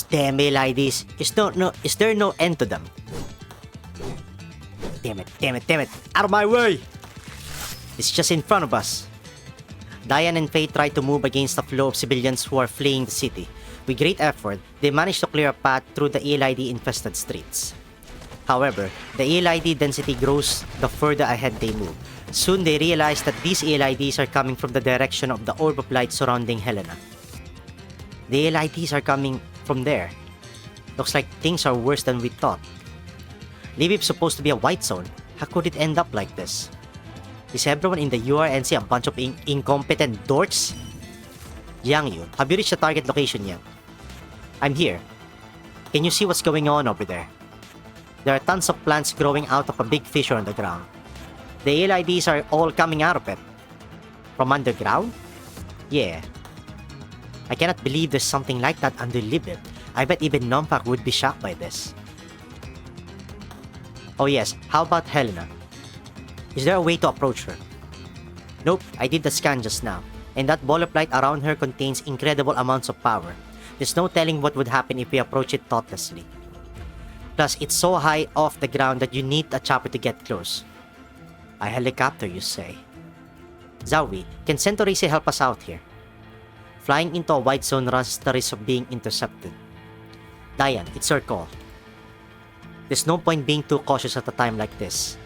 Damn LIDs. Is there no end to them? Damn it. Out of my way! It's just in front of us. Diane and Faye tried to move against the flow of civilians who are fleeing the city. With great effort, they managed to clear a path through the ELID-infested streets. However, the ELID density grows the further ahead they move. Soon they realized that these ELIDs are coming from the direction of the orb of light surrounding Helena. The ELIDs are coming from there. Looks like things are worse than we thought. Libby's supposed to be a white zone. How could it end up like this? Is everyone in the URNC a bunch of incompetent dorks? Jiangyu, have you reached the target location yet? I'm here. Can you see what's going on over there? There are tons of plants growing out of a big fissure on the ground. The LIDs are all coming out of it. From underground? Yeah. I cannot believe there's something like that under Libby. I bet even Nompak would be shocked by this. Oh yes, how about Helena? Is there a way to approach her? Nope, I did the scan just now, and that ball of light around her contains incredible amounts of power. There's no telling what would happen if we approach it thoughtlessly. Plus, it's so high off the ground that you need a chopper to get close. A helicopter, you say? Zowie, can Centaurisi help us out here? Flying into a white zone runs the risk of being intercepted. Diane, it's your call. There's no point being too cautious at a time like this.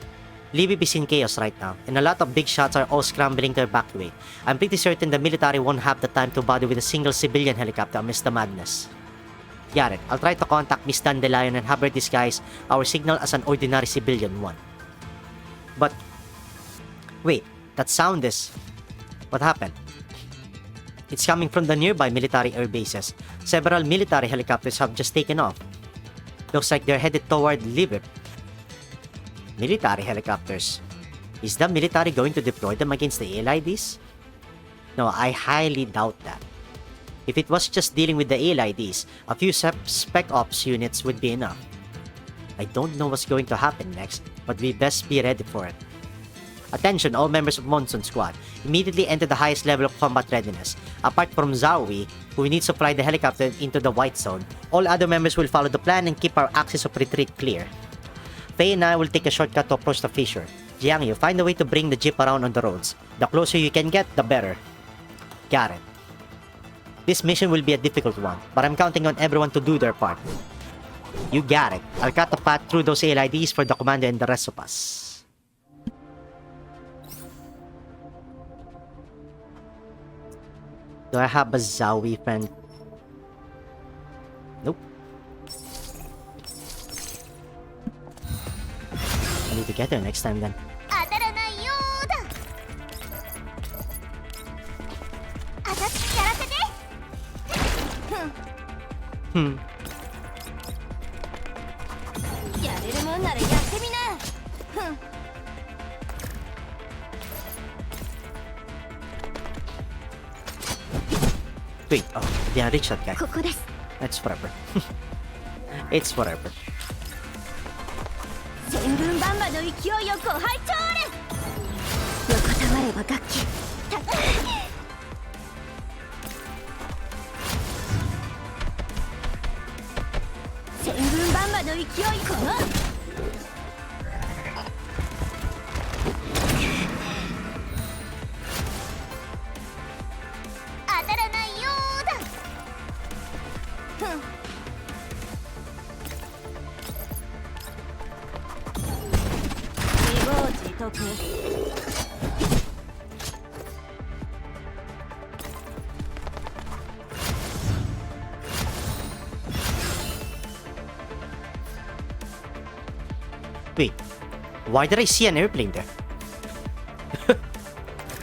Libby is in chaos right now, and a lot of big shots are all scrambling to evacuate. I'm pretty certain the military won't have the time to bother with a single civilian helicopter amidst the madness. Got it. I'll try to contact Miss Dandelion and have her disguise our signal as an ordinary civilian one. But... wait, that sound is... what happened? It's coming from the nearby military air bases. Several military helicopters have just taken off. Looks like they're headed toward Libby. Military helicopters. Is the military going to deploy them against the LIDs? No, I highly doubt that. If it was just dealing with the LIDs, a few spec ops units would be enough. I don't know what's going to happen next, but we best be ready for it. Attention all members of Monsoon Squad, immediately enter the highest level of combat readiness. Apart from Zowie, who needs to fly the helicopter into the white zone, all other members will follow the plan and keep our axis of retreat clear. Faye and I will take a shortcut to approach the fissure. Jiangyu, find a way to bring the jeep around on the roads. The closer you can get, the better. Got it. This mission will be a difficult one, but I'm counting on everyone to do their part. You got it. I'll cut the path through those LIDs for the commander and the rest of us. Do I have a Zowie friend? Nope. I need to get there next time then. Wait, oh, did I reach that guy? That's whatever. It's whatever. Wait, why did I see an airplane there?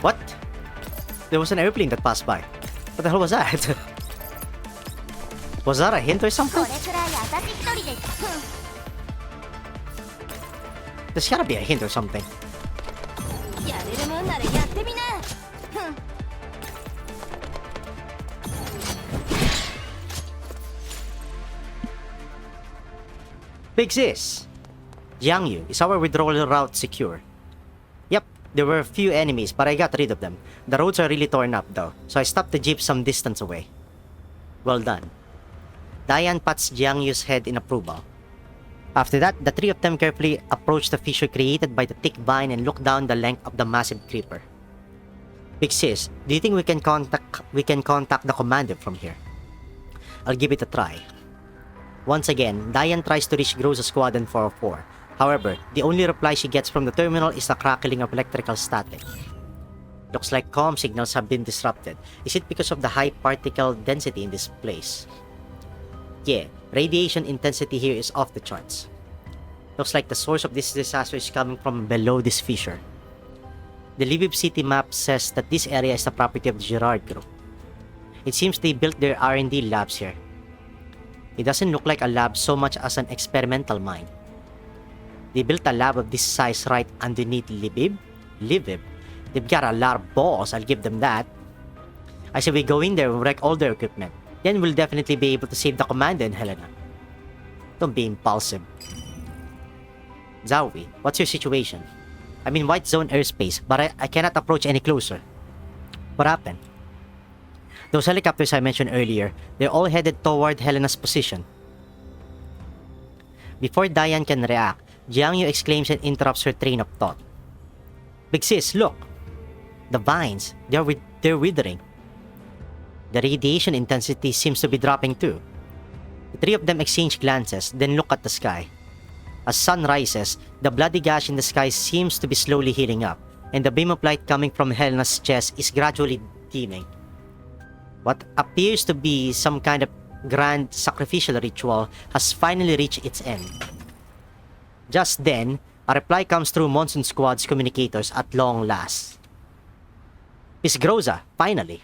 What? There was an airplane that passed by. What the hell was that? Was that a hint or something? There's gotta be a hint or something. Big sis! Jiangyu, is our withdrawal route secure? Yep, there were a few enemies, but I got rid of them. The roads are really torn up though, so I stopped the jeep some distance away. Well done. Diane pats Jiangyu's head in approval. After that, the three of them carefully approach the fissure created by the thick vine and look down the length of the massive creeper. Big sis, do you think we can contact the commander from here? I'll give it a try. Once again, Diane tries to reach Groza's Squadron 404. However, the only reply she gets from the terminal is the crackling of electrical static. Looks like comm signals have been disrupted. Is it because of the high particle density in this place? Yeah, radiation intensity here is off the charts. Looks like the source of this disaster is coming from below this fissure. The Lviv city map says that this area is the property of the Girard group. It seems they built their R&D labs here. It doesn't look like a lab so much as an experimental mine. They built a lab of this size right underneath Lviv? Lviv? They've got a lot of balls, I'll give them that. I say we go in there and wreck all their equipment. Then we'll definitely be able to save the commander and Helena. Don't be impulsive. Zowie, what's your situation? I'm in white zone airspace, but I cannot approach any closer. What happened? Those helicopters I mentioned earlier, they're all headed toward Helena's position. Before Diane can react, Jiangyu exclaims and interrupts her train of thought. Big sis, look! The vines, they're withering. The radiation intensity seems to be dropping too. The three of them exchange glances, then look at the sky. As sun rises, the bloody gash in the sky seems to be slowly healing up, and the beam of light coming from Helena's chest is gradually dimming. What appears to be some kind of grand sacrificial ritual has finally reached its end. Just then, a reply comes through Monsoon Squad's communicators at long last. Miss Groza, finally.